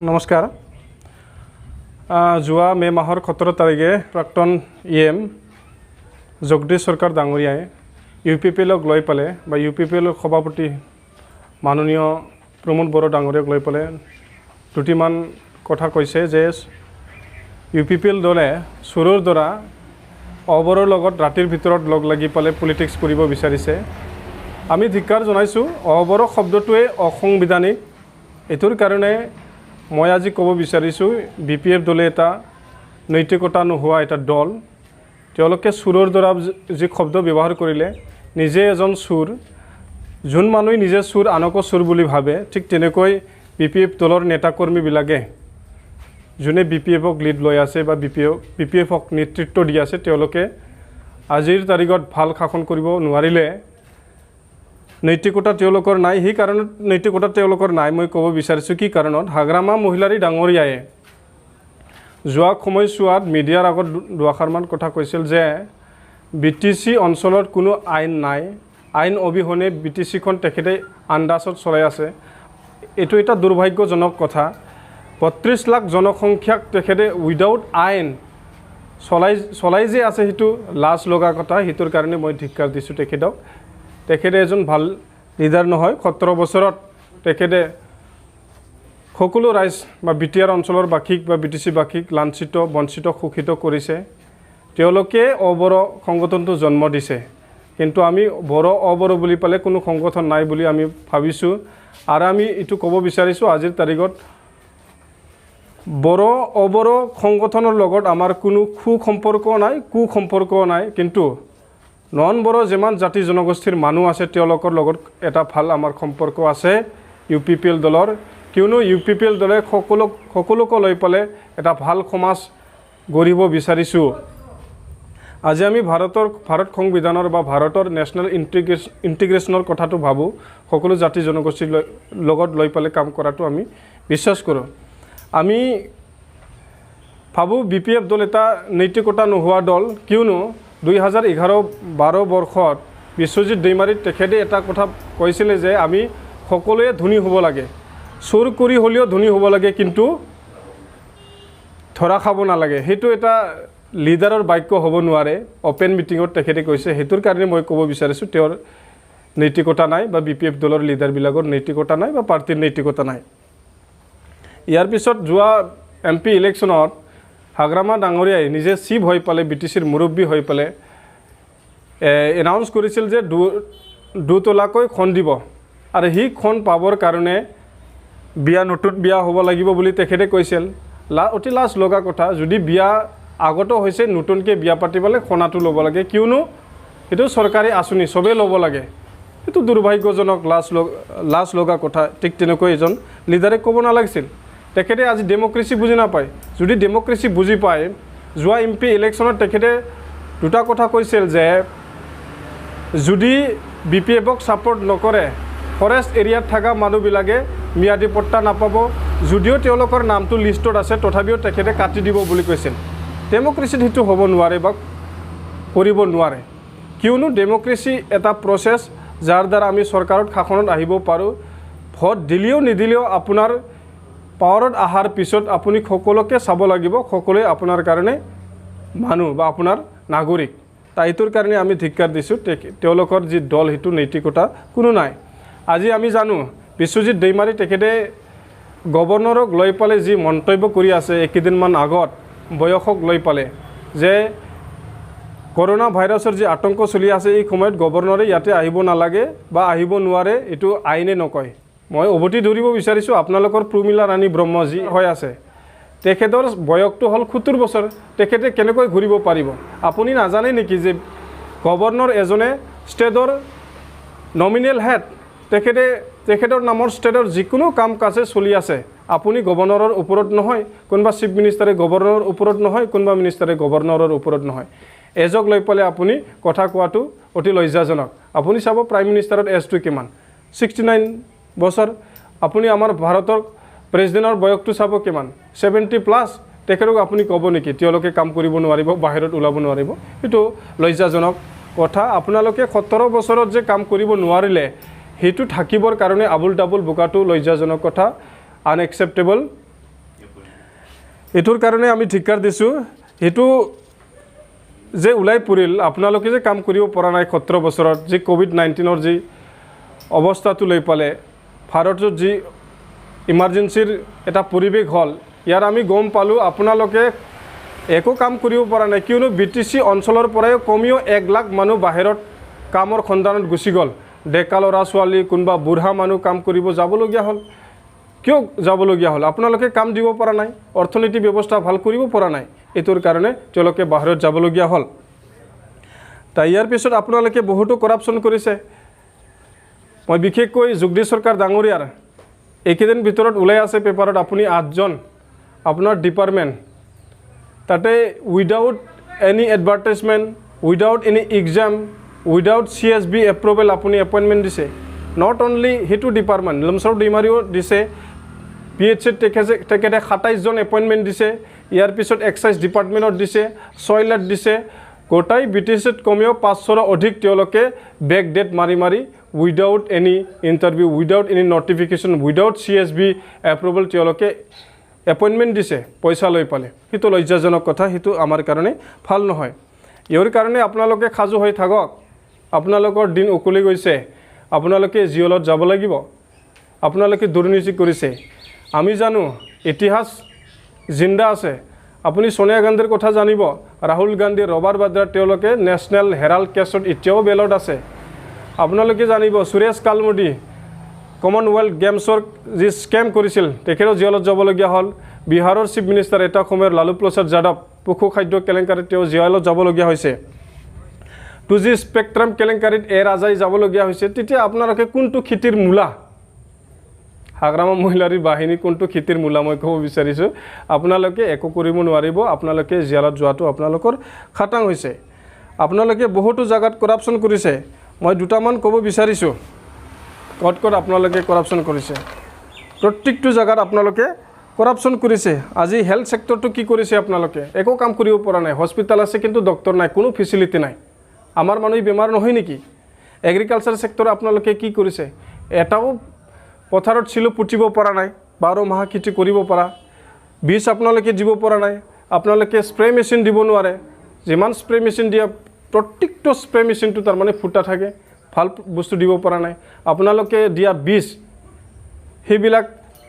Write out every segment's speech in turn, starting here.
নমস্কাৰ যোৱা মে মাহৰ 17 তাৰিখে প্ৰাক্তন EM জগদীশ সৰকাৰ ডাঙৰীয়াই UPPLক লৈ পালে বা UPPLৰ সভাপতি মাননীয় প্ৰমোদ বড়ো ডাঙৰীয়াক লৈ পালে দুটিমান কথা কৈছে যে UPPL দলে চুৰৰ দ্বাৰা অবৰৰ লগত ৰাতিৰ ভিতৰত লগ লাগি পালে পলিটিক্স কৰিব বিচাৰিছে। আমি ধিক্কাৰ জনাইছোঁ। অবৰ শব্দটোৱে অসাংবিধানিক। এইটোৰ কাৰণে মই আজি ক'ব বিচাৰিছোঁ BPF দলে এটা নৈতিকতা নোহোৱা এটা দল। তেওঁলোকে চুৰৰ দ্বাৰা যি শব্দ ব্যৱহাৰ কৰিলে, নিজে এজন চুৰ, যোন মানুহে নিজে চুৰ আনকো চুৰ বুলি ভাবে, ঠিক তেনেকৈ BPF দলৰ নেতাকৰ্মীবিলাকে যোনে BPFক লিড লৈ আছে বা BPFক নেতৃত্ব দি আছে, তেওঁলোকে আজিৰ তাৰিখত ভাল শাসন কৰিব নোৱাৰিলে। নৈতিকতা তেওঁলোকৰ নাই। সেই কাৰণত নৈতিকতা তেওঁলোকৰ নাই মই ক'ব বিচাৰিছোঁ কি কাৰণত। হাগ্ৰামা মহিলাৰী ডাঙৰীয়াই যোৱা সময়ছোৱাত মিডিয়াৰ আগত দুআষাৰমান কথা কৈছিল যে BTC অঞ্চলত কোনো আইন নাই, আইন অবিহনে BTCখন তেখেতে আন্দাজত চলাই আছে। এইটো এটা দুৰ্ভাগ্যজনক কথা। 32 লাখ জনসংখ্যাক তেখেতে উইদাউট আইন চলাই যে আছে, সেইটো লাজ লগা কথা। সেইটোৰ কাৰণে মই ধিক্কাৰ দিছোঁ তেখেতক। তেখেতে এজন ভাল লিডাৰ নহয়। 17 বছৰত তেখেতে সকলো ৰাইজ বা BTR অঞ্চলৰ বাসীক বা BTC বাসীক লাঞ্ছিত, বঞ্চিত, শোষিত কৰিছে। তেওঁলোকে অবৰ সংগঠনটো জন্ম দিছে, কিন্তু আমি অবৰ বুলি পালে কোনো সংগঠন নাই বুলি আমি ভাবিছোঁ। আৰু আমি এইটো ক'ব বিচাৰিছোঁ আজিৰ তাৰিখত অবৰ সংগঠনৰ লগত আমাৰ কোনো সুসম্পৰ্ক নাই, কুসম্পৰ্কও নাই। কিন্তু নন বড়ো যিমান জাতি জনগোষ্ঠীৰ মানুহ আছে, তেওঁলোকৰ লগত এটা ভাল আমাৰ সম্পৰ্ক আছে UPPL দলৰ। কিয়নো UPPL দলে সকলোকে লৈ পালে এটা ভাল সমাজ গঢ়িব বিচাৰিছোঁ। আজি আমি ভাৰত সংবিধানৰ বা ভাৰতৰ নেশ্যনেল ইণ্টিগ্ৰেশ্যনৰ কথাটো ভাবোঁ। সকলো জাতি জনগোষ্ঠীৰ লগত লৈ পালে কাম কৰাটো আমি বিশ্বাস কৰোঁ। আমি ভাবোঁ BPF দল এটা নৈতিকতা নোহোৱা দল। কিয়নো 2011-12 বৰ্ষত বিশ্বজিৎ দৈমাৰীত তেখেতে এটা কথা কৈছিলে যে আমি সকলোৱে ধনী হ'ব লাগে, চুৰ কৰি হ'লেও ধনী হ'ব লাগে, কিন্তু ধৰা খাব নালাগে। সেইটো এটা লিডাৰৰ বাক্য হ'ব নোৱাৰে। অপেন মিটিঙত তেখেতে কৈছে। সেইটোৰ কাৰণে মই ক'ব বিচাৰিছোঁ তেওঁৰ নৈতিকতা নাই বা BPF দলৰ লিডাৰবিলাকৰ নৈতিকতা নাই বা পাৰ্টীৰ নৈতিকতা নাই। ইয়াৰ পিছত যোৱা MP ইলেকশ্যনত হাগ্ৰামা ডাঙৰীয়াই নিজে চিফ হৈ পালে, BTCৰ মুৰব্বী হৈ পালে এনাউন্স কৰিছিল যে 2 তলাকৈ খন দিব। আৰু সেই খন পাবৰ কাৰণে নতুন বিয়া হ'ব লাগিব বুলি তেখেতে কৈছিল। অতি লাজ লগা কথা। যদি বিয়া আগতো হৈছে, নতুনকৈ বিয়া পাতিবলৈ খনাটো ল'ব লাগে। কিয়নো সেইটো চৰকাৰী আঁচনি, চবেই ল'ব লাগে। সেইটো দুৰ্ভাগ্যজনক, লাজ লগা কথা। ঠিক তেনেকৈ এজন লিডাৰে ক'ব নালাগিছিল। তেখেতে আজি ডেমক্ৰেচি বুজি নাপায়। যদি ডেমক্ৰেচি বুজি পায়, যোৱা MP ইলেকশ্যনত তেখেতে দুটা কথা কৈছিল যে যদি BPFক ছাপোৰ্ট নকৰে, ফৰেষ্ট এৰিয়াত থকা মানুহবিলাকে ম্যাদী পট্টা নাপাব। যদিও তেওঁলোকৰ নামটো লিষ্টত আছে, তথাপিও তেখেতে কাটি দিব বুলি কৈছিল। ডেমক্ৰেচিত সেইটো হ'ব নোৱাৰে বা কৰিব নোৱাৰে। কিয়নো ডেমক্ৰেচি এটা প্ৰচেছ, যাৰ দ্বাৰা আমি চৰকাৰত শাসনত আহিব পাৰোঁ। ভোট দিলেও নিদিলেও আপোনাৰ পাৱাৰত অহাৰ পিছত আপুনি সকলোকে চাব লাগিব, সকলোৱে আপোনাৰ কাৰণে মানুহ বা আপোনাৰ নাগৰিক। এইটোৰ কাৰণে আমি ধিক্কাৰ দিছোঁ। তেওঁলোকৰ যি দল, সেইটো নৈতিকতা কোনো নাই। আজি আমি জানো বিশ্বজিৎ দৈমাৰী তেখেতে গভৰ্ণৰক লৈ পালে যি মন্তব্য কৰি আছে একেদিনমান আগত, বয়সক লৈ পালে যে কৰোনা ভাইৰাছৰ যি আতংক চলি আছে, এই সময়ত গভৰ্ণৰে ইয়াতে আহিব নালাগে বা আহিব নোৱাৰে, এইটো আইনে নকয়। মই উভতি ধৰিব বিচাৰিছোঁ আপোনালোকৰ প্ৰমীলা ৰাণী ব্ৰহ্ম যি হৈ আছে, তেখেতৰ বয়সটো হ'ল 70 বছৰ। তেখেতে কেনেকৈ ঘূৰিব পাৰিব? আপুনি নাজানে নেকি যে গভৰ্ণৰ এজনে ষ্টেটৰ নমিনেল হেড, তেখেতৰ নামৰ ষ্টেটৰ যিকোনো কাম কাজে চলি আছে। আপুনি গভৰ্ণৰৰ ওপৰত নহয়, কোনোবা চিফ মিনিষ্টাৰে গভৰ্ণৰৰ ওপৰত নহয়, কোনোবা মিনিষ্টাৰে গভৰ্ণৰৰ ওপৰত নহয়। এজক লৈ পেলাই আপুনি কথা কোৱাটো অতি লজ্জাজনক। আপুনি চাব প্ৰাইম মিনিষ্টাৰৰ এজটো কিমান, 69 বছৰ। আপুনি আমাৰ ভাৰতৰ প্ৰেছিডেণ্টৰ বয়সটো চাব কিমান, 70+। তেখেতক আপুনি ক'ব নেকি তেওঁলোকে কাম কৰিব নোৱাৰিব, বাহিৰত ওলাব নোৱাৰিব? এইটো লজ্জাজনক কথা। আপোনালোকে 17 বছৰত যে কাম কৰিব নোৱাৰিলে, সেইটো থাকিবৰ কাৰণে আবুল তাবুল বোকাটো লজ্জাজনক কথা, আনএক্সেপ্টেবল। এইটোৰ কাৰণে আমি ধিক্কাৰ দিছোঁ সেইটো যে ওলাই পৰিল আপোনালোকে যে কাম কৰিব পৰা নাই 17 বছৰত যে কোভিড-19 যি অৱস্থাটো লৈ পালে ভাৰতত যি ইমাৰ্জেঞ্চিৰ এটা পৰিৱেশ হ'ল ইয়াৰ আমি গম পালোঁ আপোনালোকে একো কাম কৰিব পৰা নাই কিয়নো BTC অঞ্চলৰ পৰাই কমেও 1 লাখ মানুহ বাহিৰত কামৰ সন্ধানত গুচি গ'ল ডেকা ল'ৰা ছোৱালী কোনোবা বুঢ়া মানুহ কাম কৰিব যাবলগীয়া হ'ল কিয় যাবলগীয়া হ'ল আপোনালোকে কাম দিব পৰা নাই অৰ্থনীতি ব্যৱস্থা ভাল কৰিব পৰা নাই এইটোৰ কাৰণে তেওঁলোকে বাহিৰত যাবলগীয়া হ'ল তাই ইয়াৰ পিছত আপোনালোকে বহুতো কৰাপশ্যন কৰিছে মই বিশেষকৈ জগদীশ সৰকাৰ ডাঙৰীয়াৰ এইকেইদিন ভিতৰত ওলাই আছে পেপাৰত আপুনি 8জন আপোনাৰ ডিপাৰ্টমেণ্ট তাতে without any advertisement without any exam without CSB approval আপুনি এপইণ্টমেণ্ট দিছে নট অনলি সেইটো ডিপাৰ্টমেণ্ট লমচৰ ডিমাৰিও দিছে PHCত তেখেতে 27জন এপইণ্টমেণ্ট দিছে ইয়াৰ পিছত এক্সাইজ ডিপাৰ্টমেণ্টত দিছে 6 লাখ দিছে গোটাই BTCত কমেও 500ৰ অধিক তেওঁলোকে বেক ডেট মাৰি without any interview without any notification without CSB approval তেওঁলোকে এপইণ্টমেণ্ট দিছে পইচা লৈ পালে সেইটো লজ্জাজনক কথা সেইটো আমাৰ কাৰণে ভাল নহয় ইয়াৰ কাৰণে আপোনালোকে খাজু হৈ থাকক আপোনালোকৰ দিন উকলি গৈছে আপোনালোকে জিঅলত যাব লাগিব আপোনালোকে দুৰ্নীতি কৰিছে আমি জানো ইতিহাস জিন্দা আছে আপুনি সোনিয়া গান্ধীৰ কথা জানিব ৰাহুল গান্ধী ৰবাৰ বাদ্ৰা তেওঁলোকে নেশ্যনেল হেৰাল্ড কেছত এতিয়াও বেলত আছে আপোনালোকে জানিব সুৰেশ কালমুডি কমনৱেলথ গেমছৰ যি স্কেম কৰিছিল তেখেতও জিঅলত যাবলগীয়া হ'ল বিহাৰৰ চিফ মিনিষ্টাৰ এটা সময়ৰ লালু প্ৰসাদ যাদৱ পশু খাদ্য কেলেংকাৰীত তেওঁ জিঅলত যাবলগীয়া হৈছে 2G স্পেক্ট্ৰাম কেলেংকাৰীত ৰাজাই যাবলগীয়া হৈছে তেতিয়া আপোনালোকে কোনটো খেতিৰ মূলা হাগ্ৰামা মহিলাৰী বাহিনী কোনটো খেতিৰ মূলা মই ক'ব বিচাৰিছোঁ আপোনালোকে একো কৰিব নোৱাৰিব আপোনালোকে জিঅলত যোৱাটো আপোনালোকৰ খাটাং হৈছে আপোনালোকে বহুতো জাগাত কৰাপশ্যন কৰিছে মই দুটামান ক'ব বিচাৰিছোঁ ক'ত আপোনালোকে কৰাপশ্যন কৰিছে প্ৰত্যেকটো জাগাত আপোনালোকে কৰাপশ্যন কৰিছে আজি হেল্থ সেক্টৰটো কি কৰিছে আপোনালোকে একো কাম কৰিব পৰা নাই হস্পিটাল আছে কিন্তু ডক্টৰ নাই কোনো ফেচিলিটি নাই আমাৰ মানুহ বেমাৰ নহয় নেকি এগ্ৰিকালচাৰ সেক্টৰ আপোনালোকে কি কৰিছে এটাও পথাৰত চিলো পুতিব পৰা নাই 12 মাহ খেতি কৰিব পৰা বীজ আপোনালোকে দিব পৰা নাই আপোনালোকে স্প্ৰে মেচিন দিব নোৱাৰে যিমান স্প্ৰে মেচিন দিয়া প্ৰত্যেকটো স্প্ৰে মেচিনটো তাৰ মানে ফুটা থাকে ভাল বস্তু দিব পৰা নাই আপোনালোকে দিয়া বীজ সেইবিলাক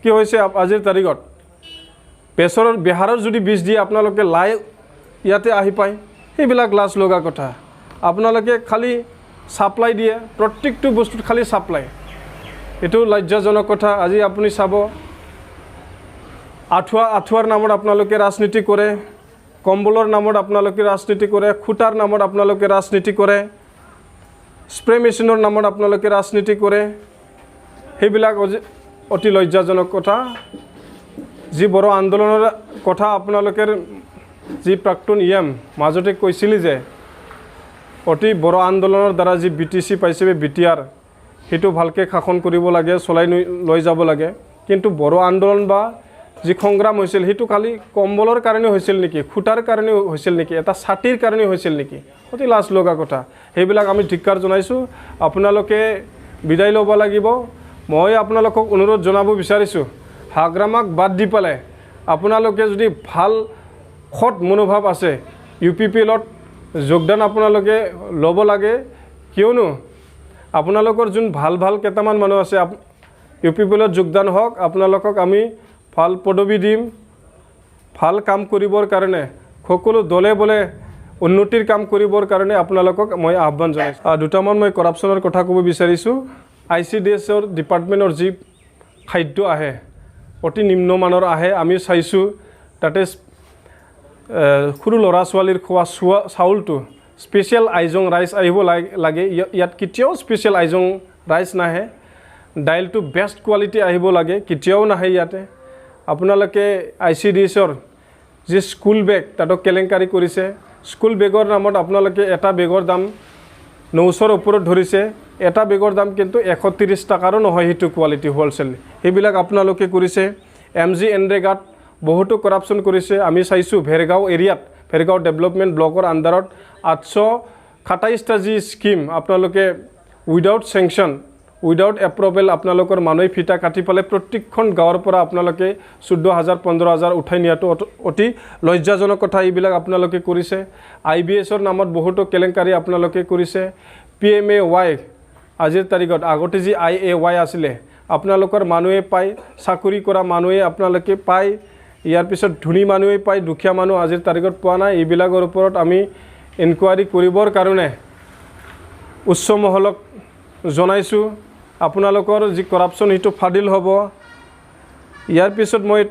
কি হৈছে আজিৰ তাৰিখত বেচৰৰ বিহাৰৰ যদি বীজ দিয়ে আপোনালোকে লাই ইয়াতে আহি পায় সেইবিলাক লাজ লগা কথা আপোনালোকে খালি সাপ্লাই দিয়ে প্ৰত্যেকটো বস্তুত খালি সাপ্লাই এটো লজ্জাজনক কথা আজি আপুনি চাব আঠুৱাৰ নামত আপোনালোকে ৰাজনীতি কৰে কম্বলৰ নামত আপোনালোকে ৰাজনীতি কৰে খুটাৰ নামত আপোনালোকে ৰাজনীতি কৰে স্প্ৰে মেচিনৰ নামত আপোনালোকে ৰাজনীতি কৰে সেইবিলাক অতি লজ্জাজনক কথা যি বড় আন্দোলনৰ কথা আপোনালোকে যি প্ৰাক্তন মাজতে কৈছিল যে অতি বড় আন্দোলনৰ দ্বাৰা যি BTC পাইছে BTR হেতু ভালকে শাসন কৰিব লাগে চলাই লৈ যাব লাগে কিন্তু বড় আন্দোলন বা যি সংগ্ৰাম হৈছিল হেতু খালি কম্বলৰ কাৰণে হৈছিল নেকি খুটাৰ কাৰণে হৈছিল নেকি এটা ছাতিৰ কাৰণে হৈছিল নেকি অতি লাজ লগা কথা সেইবিলাক আমি ধিক্কাৰ জনাইছো আপোনালোকে বিদায় ল'ব লাগিব মই আপোনালোকক অনুৰোধ জনাব বিচাৰিছো হাগ্ৰামাক বাদ দি পালে আপোনালোকে যদি ভাল খত মনোভাৱ আছে UPPLত যোগদান আপোনালোকে ল'ব লাগে কিয়নো আপোনালোকৰ যোন ভাল কেইটামান মানুহ আছে UPPLত যোগদান হওক আপোনালোকক আমি ভাল পদবী দিম ভাল কাম কৰিবৰ কাৰণে সকলো দলে বলে উন্নতিৰ কাম কৰিবৰ কাৰণে আপোনালোকক মই আহ্বান জনাইছো দুটামান মই কৰাপশ্যনৰ কথা ক'ব বিচাৰিছো ICDSৰ ডিপাৰ্টমেণ্টৰ যি খাদ্য আহে অতি নিম্নমানৰ আহে আমি চাইছো তাতে সৰু ল'ৰা ছোৱালীৰ খোৱা চাউলটো স্পেচিয়েল আইজং ৰাইচ আহিব লাগে ইয়াত কেতিয়াও স্পেচিয়েল আইজং ৰাইচ নাহে ডাইলটো বেষ্ট কোৱালিটি আহিব লাগে কেতিয়াও নাহে ইয়াতে আপোনালোকে ICDSৰ যি স্কুল বেগ তাতো কেলেংকাৰী কৰিছে স্কুল বেগৰ নামত আপোনালোকে এটা বেগৰ দাম 900ৰ ওপৰত ধৰিছে এটা বেগৰ দাম কিন্তু 130 টাকাৰো নহয় হেতু কোৱালিটি হোলসেল সেইবিলাক আপোনালোকে কৰিছে MG এনৰেগাত বহুতো কৰাপশ্যন কৰিছে আমি চাইছো ভেৰগাঁও এৰিয়াত ভেৰগাঁও ডেভেলপমেণ্ট ব্লকৰ আন্ডাৰত 827টা যি স্কিম আপোনালোকে উইদাউট স্যাংশন উইদাউট এপ্ৰুভেল আপোনালোকৰ মানুহে ফিটা কাটি পেলাই প্ৰত্যেকখন গাঁৱৰ পৰা আপোনালোকে 14,000 15,000 উঠাই নিয়াটো অতি লজ্জাজনক কথা। এইবিলাক আপোনালোকে কৰিছে। IBSৰ নামত বহুতো কেলেংকাৰী আপোনালোকে কৰিছে। PMAY আজিৰ তাৰিখত, আগতে যি IAY আছিলে, আপোনালোকৰ মানুহে পায়, চাকৰি কৰা মানুহে আপোনালোকে পায়, ইয়াৰ পিছত ধনী মানুহে পায়, দুখীয়া মানুহ আজিৰ তাৰিখত পোৱা নাই। এইবিলাকৰ ওপৰত আমি ইনকুৱাৰী কৰিবৰ কাৰণে উচ্চ মহলক জনাইছোঁ। আপোনালোকৰ যি কৰাপশ্যন সেইটো ফাদিল হ'ব। ইয়াৰ পিছত মই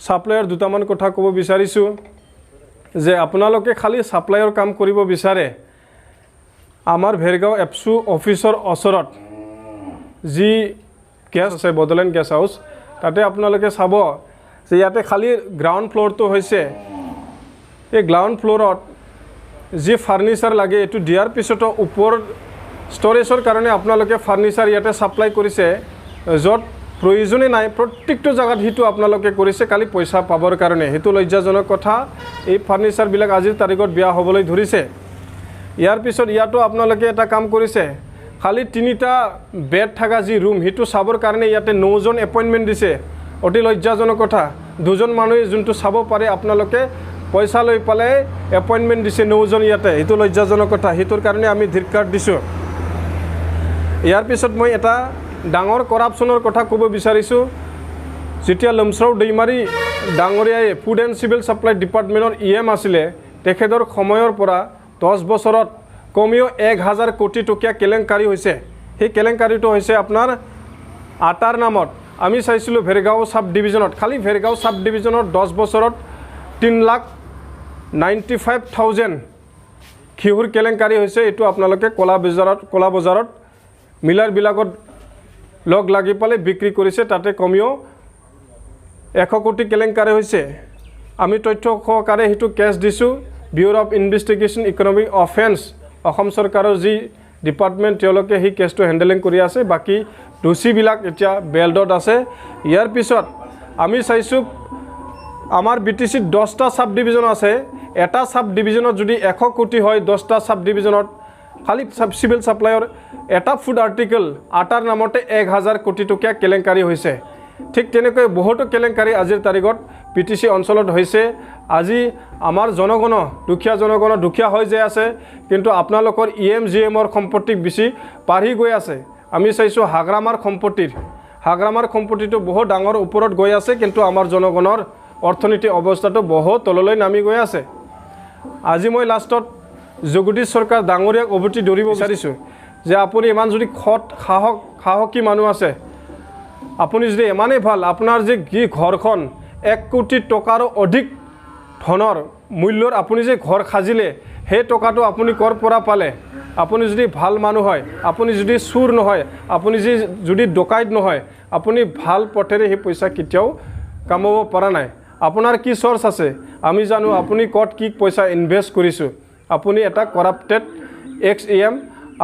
ছাপ্লাইৰ দুটামান কথা ক'ব বিচাৰিছোঁ যে আপোনালোকে খালি ছাপ্লাইৰ কাম কৰিব বিচাৰে। আমাৰ ভেৰগাঁও এপচু অফিচৰ ওচৰত যি গেছ আছে, বডোলেণ্ড গেছ হাউচ, তাতে আপোনালোকে চাব যে ইয়াতে খালি গ্ৰাউণ্ড ফ্ল'ৰটো হৈছে। এই গ্ৰাউণ্ড ফ্ল'ৰত যি ফাৰ্নিচাৰ লাগে এইটো দিয়াৰ পিছতো ওপৰ ষ্ট'ৰেজৰ কাৰণে আপোনালোকে ফাৰ্নিচাৰ ইয়াতে ছাপ্লাই কৰিছে, য'ত প্ৰয়োজনেই নাই। প্ৰত্যেকটো জেগাত সেইটো আপোনালোকে কৰিছে খালি পইচা পাবৰ কাৰণে। সেইটো লজ্জাজনক কথা। এই ফাৰ্নিচাৰবিলাক আজিৰ তাৰিখত বেয়া হ'বলৈ ধৰিছে। ইয়াৰ পিছত ইয়াতো আপোনালোকে এটা কাম কৰিছে, খালি 3টা বেড থকা যি ৰুম সেইটো চাবৰ কাৰণে ইয়াতে 9জন এপইণ্টমেণ্ট দিছে। অতি লজ্জাজনক কথা। 2জন মানুহে যোনটো চাব পাৰে আপোনালোকে পইচা লৈ পেলাই এপইণ্টমেণ্ট দিছে 9জন ইয়াতে। সেইটো লজ্জাজনক কথা। সেইটোৰ কাৰণে আমি ধিক্কাৰ দিছোঁ। ইয়াৰ পিছত মই এটা ডাঙৰ কৰাপশ্যনৰ কথা ক'ব বিচাৰিছোঁ। যেতিয়া লমশ্ৰাও দৈমাৰী ডাঙৰীয়াই ফুড এণ্ড চিভিল ছাপ্লাই ডিপাৰ্টমেণ্টৰ EM আছিলে, তেখেতৰ সময়ৰ পৰা 10 বছৰত কমেও 1,000 কোটি টকীয়া কেলেংকাৰী হৈছে। সেই কেলেংকাৰীটো হৈছে আপোনাৰ আটাৰ নামত। আমি চাইছিলোঁ ভেৰগাঁও চাব ডিভিজনত, খালি ভেৰগাঁও চাব ডিভিজনত 10 বছৰত 3,95,000 ঘিহুৰ কেলেংকাৰী হৈছে। এইটো আপোনালোকে ক'লা বজাৰত মিলাৰবিলাকত লগ লাগি পেলাই বিক্ৰী কৰিছে। তাতে কমেও 100 কোটি কেলেংকাৰী হৈছে। আমি তথ্য সহকাৰে সেইটো কেছ দিছোঁ। Bureau' of investigation economic offence, Assam চৰকাৰৰ যি ডিপাৰ্টমেণ্ট, তেওঁলোকে সেই কেছটো হেণ্ডেলিং কৰি আছে। বাকী দোষীবিলাক এতিয়া বেলডত আছে। ইয়াৰ পিছত আমি চাইছোঁ আমাৰ BTCত 10টা চাব ডিভিজন আছে। এটা চাব ডিভিজনত যদি 100 কোটি হয়, 10টা চাব ডিভিজনত খালি চিভিল ছাপ্লাইৰ এটা ফুড আৰ্টিকেল আটাৰ নামতে 1,000 কোটি টকীয়া কেলেংকাৰী হৈছে। ঠিক তেনেকৈ বহুতো কেলেংকাৰী আজিৰ তাৰিখত BTC অঞ্চলত হৈছে। আজি আমাৰ জনগণ, দুখীয়া জনগণ দুখীয়া হৈ যাই আছে, কিন্তু আপোনালোকৰ EM GMৰ সম্পত্তি বেছি বাঢ়ি গৈ আছে। আমি চাইছোঁ হাগ্ৰামাৰ সম্পত্তিটো বহুত ডাঙৰ ওপৰত গৈ আছে, কিন্তু আমাৰ জনগণৰ অৰ্থনীতি অৱস্থাটো বহুত তললৈ নামি গৈ আছে। আজি মই লাষ্টত জগদীশ চৰকাৰ ডাঙৰীয়াক উভতি ধৰিব বিচাৰিছোঁ যে আপুনি ইমান যদি সাহসী মানুহ আছে, আপুনি যদি ইমানেই ভাল, আপোনাৰ যে কি ঘৰখন 1 কোটি টকাৰো অধিক ধনৰ মূল্যৰ আপুনি যে ঘৰ সাজিলে, সেই টকাটো আপুনি ক'ৰ পৰা পালে? আপুনি যদি ভাল মানুহ হয়, আপুনি যদি চুৰ নহয়, আপুনি যদি ডকাইত নহয়, আপুনি ভাল পথেৰে সেই পইচা কেতিয়াও কামাব পৰা নাই। আপোনাৰ কি চ'ৰ্চ আছে? আমি জানো আপুনি ক'ত কি পইচা ইনভেষ্ট কৰিছোঁ। আপুনি এটা কৰাপ্টেড ex-EM।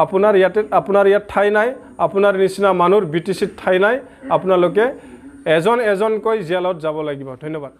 আপোনাৰ ইয়াত ঠাই নাই। আপোনাৰ নিচিনা মানুহৰ BTCত ঠাই নাই। আপোনালোকে এজনকৈ জেলত যাব লাগিব। ধন্যবাদ।